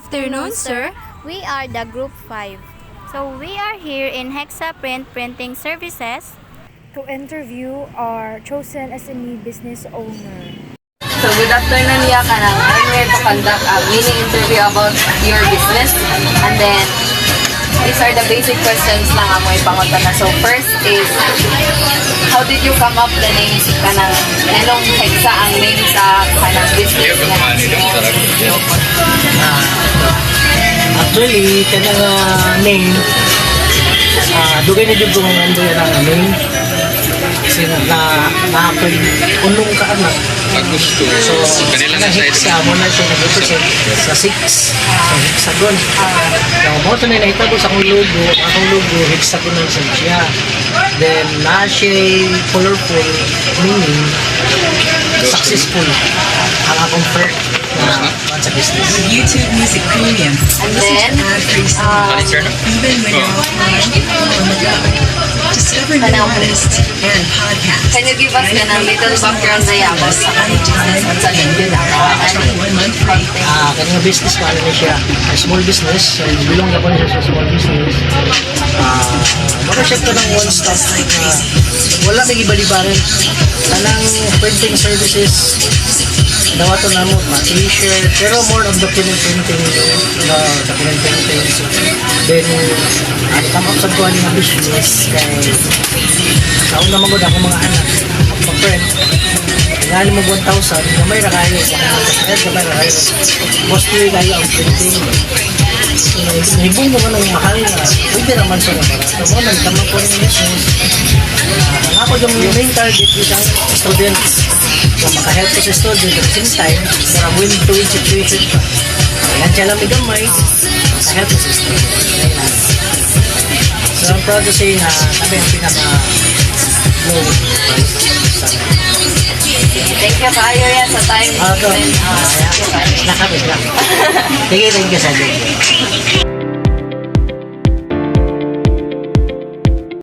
afternoon, sir. We are the Group 5. So we are here in Hexa Print Printing Services to interview our chosen SME business owner. So good afternoon, Yakana. I'm here to conduct a mini interview about your business. And then, these are the basic questions lang ang may pangutan na. So first is, how did you come up the name kanang anong Hexa ang name sa kanang business nga? Actually, kanang name, dugay na dyan kung ando yan ang name. Kasi na-apoy unong ka anak. So, kanang Hexa mo na siya nag-represent sa 6. Sa hexagon. So, mo ito na nakita ko sa akong logo. Akong logo, hexagonal siya. Then, na-siya colorful, meaning successful ang akong first sa business. YouTube Music Premium. And Listen then, to ad-free songs, even when you're offline or on the go. Discover new artists and podcasts. can you give us kanang little background na yabas sa kanang business at sa linggo na? Try 1 month free. Kanyang business pa na siya, a small business, and belong na po niya sa small business. Baka siya ito ng one stop, wala may ibalibaran. Kanang printing services, dawa ito na mo, t-shirt, pero more of document printing, document printing. Then, come up sa kuha ng business, kaya taon naman ko na akong mga anak, mag-print. Tingali mo 1,000, gamay na kayo. Gamay na kayo. Mostly kayo ang printing. So, nahibong naman ng mahal na. Pwede naman siya na para. So, mo, nagtama po ng business. Ako yung main target isang students. So, makahelp ko sa student at the same time, para win-to-win situation pa. Kailan siya lang may gamay, makahelp ko sa student. So, I'm proud to say na kami ang pinaka-low price sa Thank you kayo yan sa time. Nakapit lang. Sige, thank you sa